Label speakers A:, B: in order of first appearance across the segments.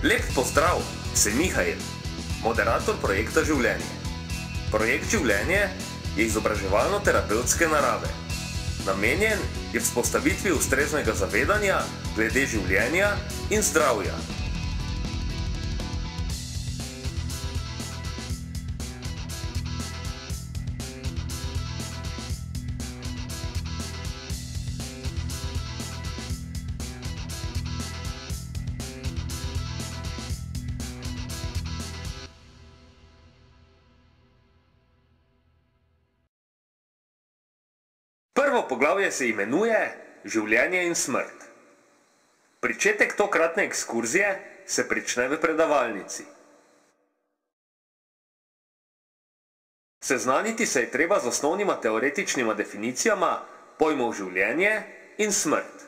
A: Lep pozdrav, sem Mihael, moderator projekta Življenje. Projekt Življenje je izobraževalno-terapevtske narave. Namenjen je vzpostavitvi ustreznega zavedanja glede življenja in zdravja. Prvo poglavje se imenuje Življenje in smrt. Pričetek tokratne ekskurzije se prične v predavalnici. Seznaniti se je treba z osnovnima teoretičnima definicijama pojmov življenje in smrt.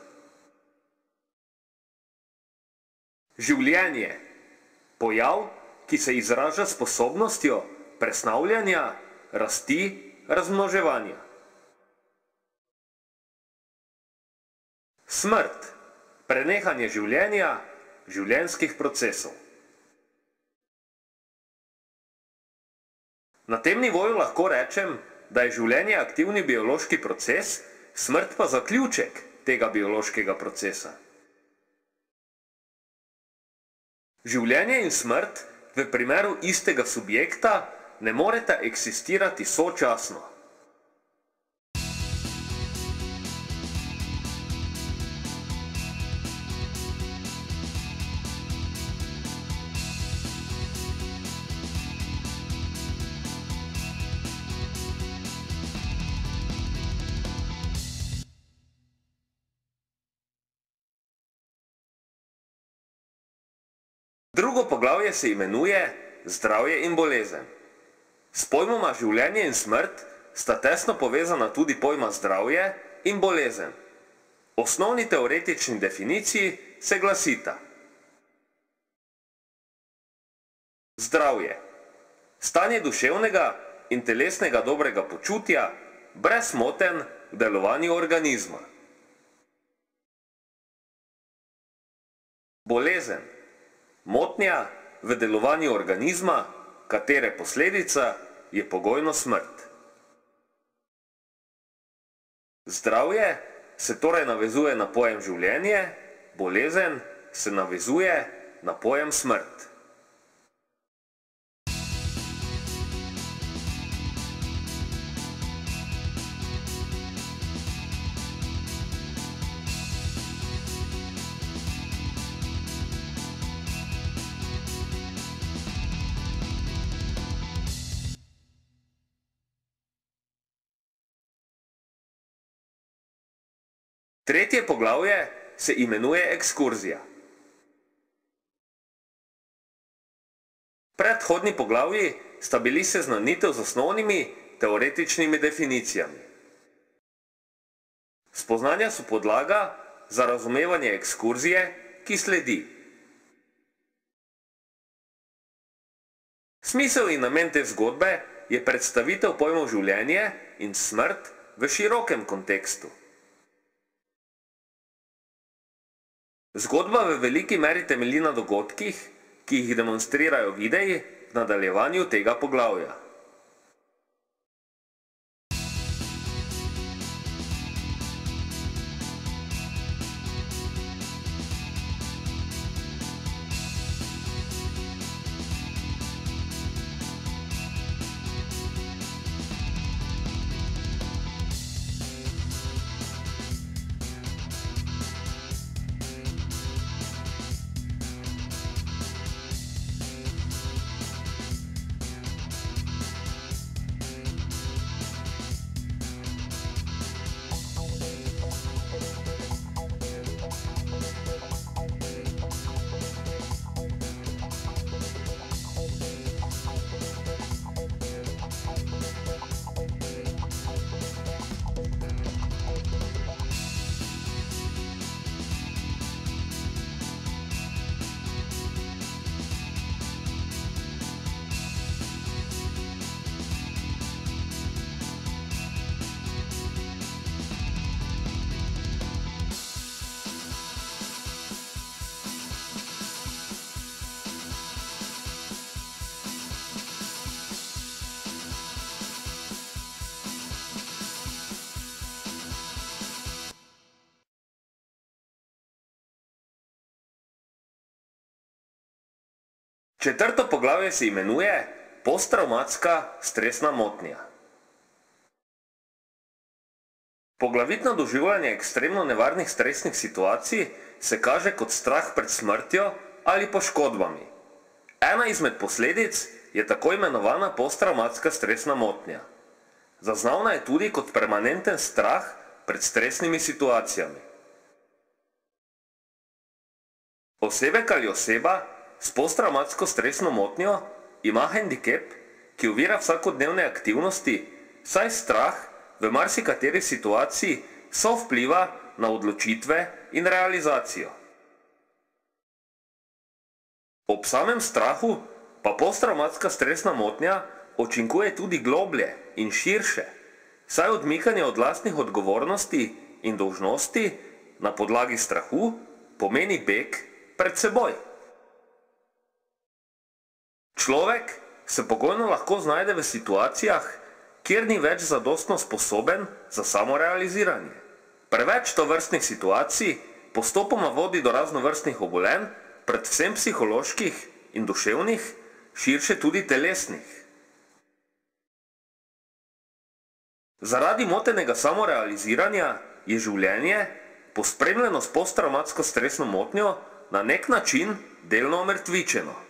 A: Življenje. Pojav, ki se izraža s sposobnostjo presnavljanja, rasti, razmnoževanja. Smrt, prenehanje življenja, življenjskih procesov. Na tem nivoju lahko rečem, da je življenje aktivni biološki proces, smrt pa zaključek tega biološkega procesa. Življenje in smrt v primeru istega subjekta ne moreta eksistirati sočasno. Drugo poglavje se imenuje Zdravje in bolezen. S pojmoma življenje in smrt sta tesno povezana tudi pojma zdravje in bolezen. Osnovni teoretični definiciji se glasita. Zdravje. Stanje duševnega in telesnega dobrega počutja, brez motenj v delovanju organizma. Bolezen. Motnja v delovanju organizma, katere posledica je pogojno smrt. Zdravje se torej navezuje na pojem življenje, bolezen se navezuje na pojem smrt. Tretje poglavje se imenuje ekskurzija. Predhodni poglavji sta bili seznanitev z osnovnimi teoretičnimi definicijami. Spoznanja so podlaga za razumevanje ekskurzije, ki sledi. Smisel in namen te zgodbe je predstavitev pojmov življenje in smrt v širokem kontekstu. Zgodba v veliki meri temelji na dogodkih, ki jih demonstrirajo videi v nadaljevanju tega poglavja. Četrto poglavje se imenuje Posttravmatska stresna motnja. Poglavitno doživljanje ekstremno nevarnih stresnih situacij se kaže kot strah pred smrtjo ali poškodbami. Ena izmed posledic je tako imenovana posttravmatska stresna motnja. Zaznavna je tudi kot permanenten strah pred stresnimi situacijami. Osebek ali oseba s posttravmatsko stresno motnjo ima hendikep, ki ovira vsakodnevne aktivnosti, saj strah v marsikateri situaciji sovpliva na odločitve in realizacijo. Ob samem strahu pa posttravmatska stresna motnja učinkuje tudi globlje in širše, saj odmikanje od lastnih odgovornosti in dolžnosti na podlagi strahu pomeni beg pred seboj. Človek se pogojno lahko znajde v situacijah, kjer ni več zadostno sposoben za samorealiziranje. Preveč tovrstnih situacij postopoma vodi do raznovrstnih obolenj, predvsem psiholoških in duševnih, širše tudi telesnih. Zaradi motenega samorealiziranja je življenje, pospremljeno s posttravmatsko stresno motnjo, na nek način delno omrtvičeno.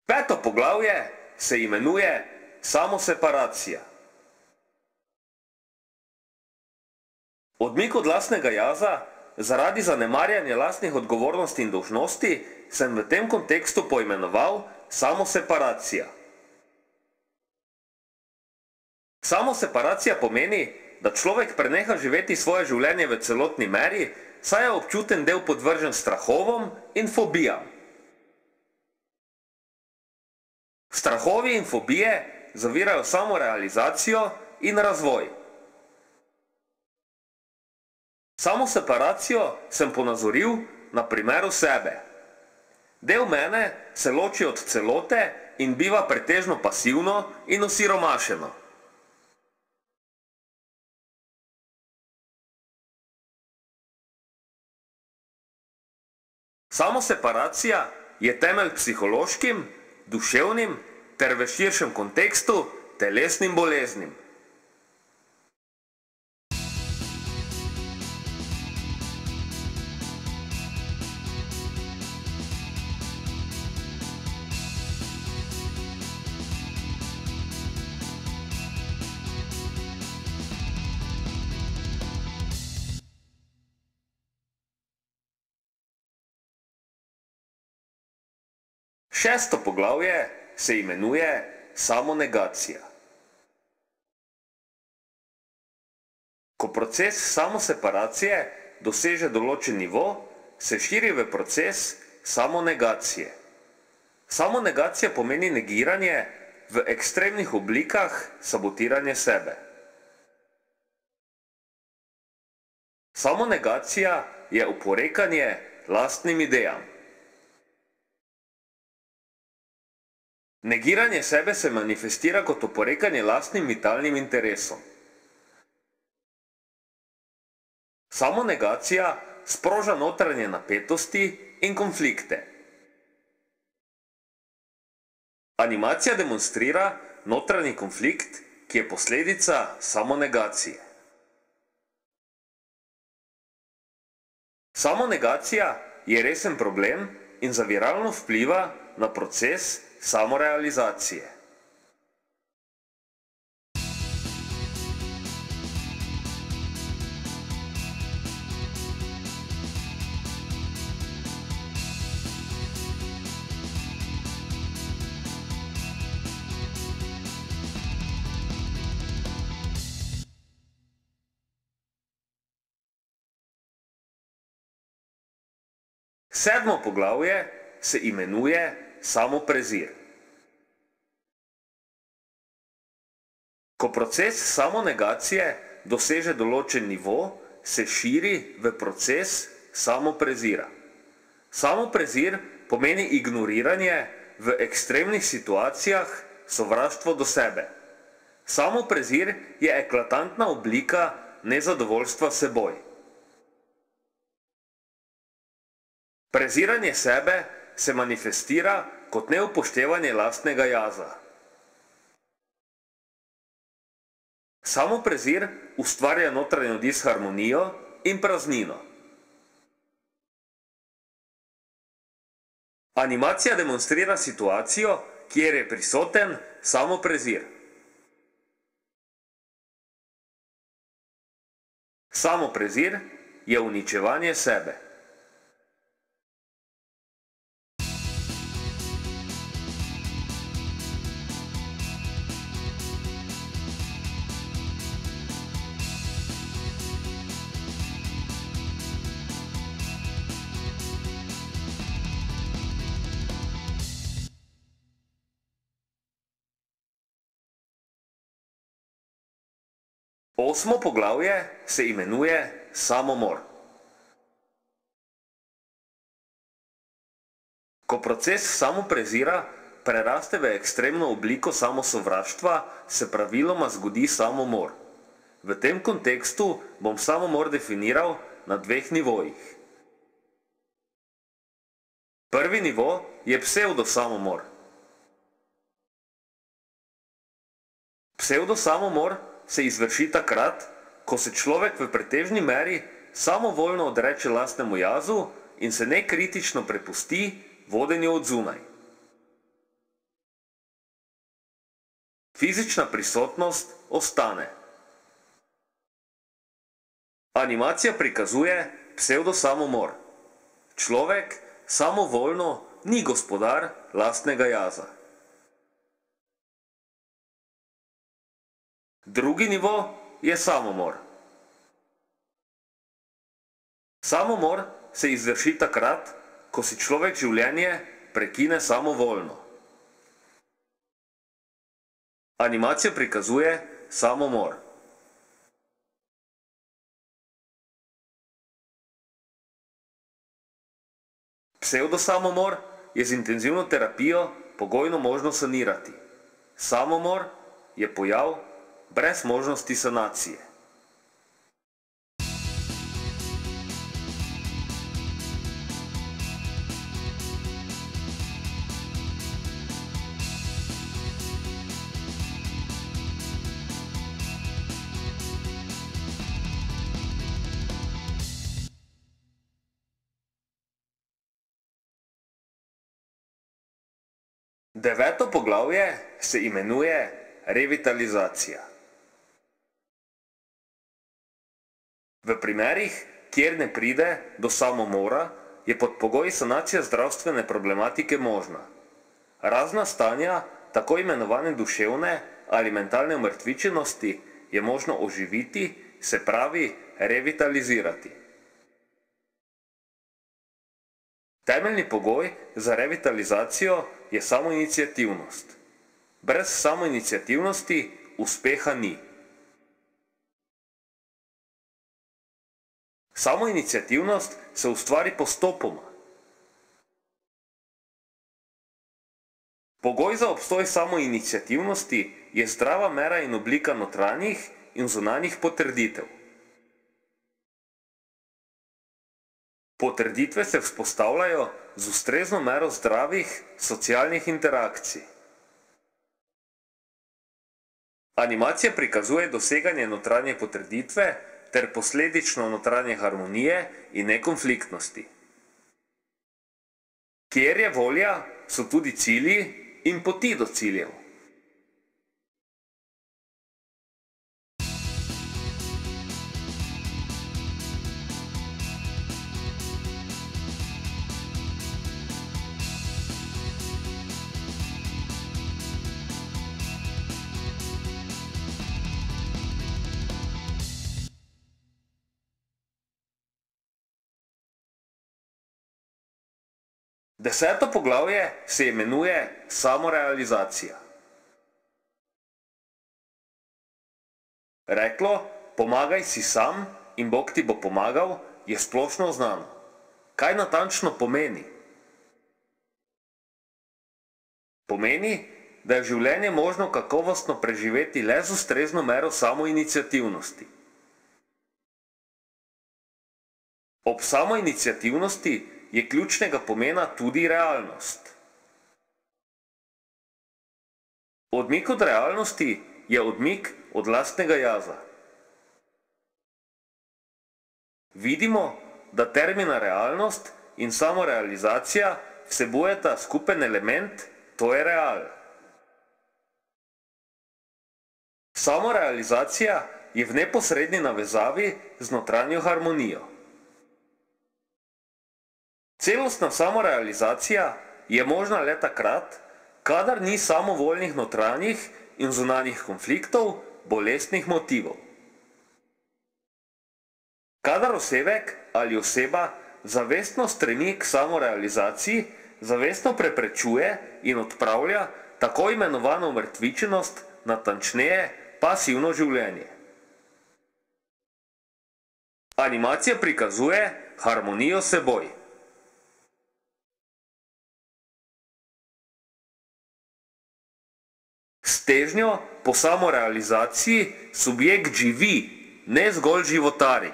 A: Peto poglavje se imenuje samoseparacija. Odmik od lastnega jaza zaradi zanemarjanja lastnih odgovornosti in dolžnosti sem v tem kontekstu poimenoval samoseparacija. Samoseparacija pomeni, da človek preneha živeti svoje življenje v celotni meri, saj je občuten del podvržen strahovom in fobijam. Strahovi in fobije zavirajo samorealizacijo in razvoj. Samoseparacijo sem ponazoril na primeru sebe. Del mene se loči od celote in biva pretežno pasivno in osiromašeno. Samoseparacija je temelj psihološkim, duševnim ter v širšem kontekstu telesnim boleznim. Šesto poglavje se imenuje samonegacija. Ko proces samoseparacije doseže določen nivo, se širi v proces samonegacije. Samonegacija pomeni negiranje v ekstremnih oblikah sabotiranja sebe. Samonegacija je oporekanje lastnim idejam. Negiranje sebe se manifestira kot oporekanje lastnim vitalnim interesom. Samonegacija sproža notranje napetosti in konflikte. Animacija demonstrira notranji konflikt, ki je posledica samonegacije. Samonegacija je resen problem in zaviralno vpliva na proces samorealizacije. Sedmo poglavje se imenuje samoprezir. Ko proces samonegacije doseže določen nivo, se širi v proces samoprezira. Samoprezir pomeni ignoriranje v ekstremnih situacijah sovraštvo do sebe. Samoprezir je eklatantna oblika nezadovoljstva s seboj. Preziranje sebe se manifestira kot neupoštevanje lastnega jaza. Samoprezir ustvarja notranjo disharmonijo in praznino. Animacija demonstrira situacijo, kjer je prisoten samoprezir. Samoprezir je uničevanje sebe. Osmo poglavje se imenuje samomor. Ko proces samoprezira preraste v ekstremno obliko samosovraštva, se praviloma zgodi samomor. V tem kontekstu bom samomor definiral na dveh nivojih. Prvi nivo je psevdosamomor. Psevdosamomor se izvrši takrat, ko se človek v pretežni meri samovoljno odreče lastnemu jazu in se nekritično prepusti vodenju od zunaj. Fizična prisotnost ostane. Animacija prikazuje psevdosamomor. Človek samovoljno ni gospodar lastnega jaza. Drugi nivo je samomor. Samomor se izvrši takrat, ko si človek življenje prekine samovoljno. Animacija prikazuje samomor. Psevdosamomor je z intenzivno terapijo pogojno možno sanirati. Samomor je pojav brez možnosti sanacije. Deveto poglavje se imenuje revitalizacija. V primerih, kjer ne pride do samomora, je pod pogoji sanacija zdravstvene problematike možna. Razna stanja, tako imenovane duševne ali mentalne umrtvičenosti, je možno oživiti, se pravi revitalizirati. Temeljni pogoj za revitalizacijo je samoiniciativnost. Brez samoiniciativnosti uspeha ni. Samoiniciativnost se ustvari postopoma. Pogoj za obstoj samoiniciativnosti je zdrava mera in oblika notranjih in zunanjih potrditev. Potrditve se vzpostavljajo z ustrezno mero zdravih socialnih interakcij. Animacija prikazuje doseganje notranje potrditve ter posledično notranje harmonije in nekonfliktnosti. Kjer je volja, so tudi cilji in poti do ciljev. Deseto poglavje se imenuje samorealizacija. Reklo pomagaj si sam in Bog ti bo pomagal, je splošno znano. Kaj natančno pomeni? Pomeni, da je življenje možno kakovostno preživeti le z ustrezno mero samoiniciativnosti. Ob samoiniciativnosti je ključnega pomena tudi realnost. Odmik od realnosti je odmik od lastnega jaza. Vidimo, da termina realnost in samorealizacija vsebujeta skupen element, to je real. Samorealizacija je v neposredni navezavi z notranjo harmonijo. Celostna samorealizacija je možna le takrat, kadar ni samovoljnih notranjih in zunanjih konfliktov, bolestnih motivov. Kadar osebek ali oseba zavestno stremi k samorealizaciji, zavestno preprečuje in odpravlja tako imenovano mrtvičenost, natančneje pasivno življenje. Animacija prikazuje harmonijo s seboj. S težnjo po samorealizaciji subjekt živi, ne zgolj životari.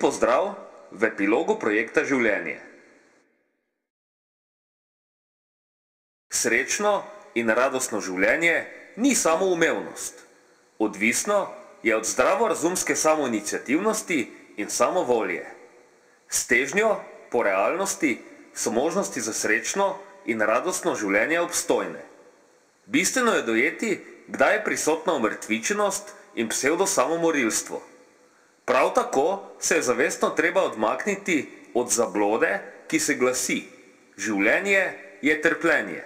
A: Pozdrav v epilogu projekta Življenje. Srečno in radostno življenje ni samoumevnost. Odvisno je od zdravorazumske samoiniciativnosti in samovolje. S težnjo po realnosti so možnosti za srečno in radostno življenje obstojne. Bistveno je dojeti, kdaj je prisotna omrtvičenost in psevdo-samomorilstvo. Prav tako se je zavestno treba odmakniti od zablode, ki se glasi: življenje je trpljenje.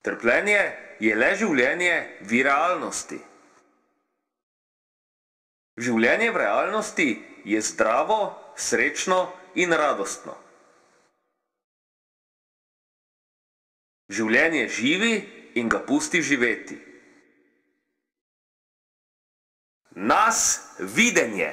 A: Trpljenje je le življenje v realnosti. Življenje v realnosti je zdravo, srečno in radostno. Življenje živi in ga pusti živeti. Nas videnje.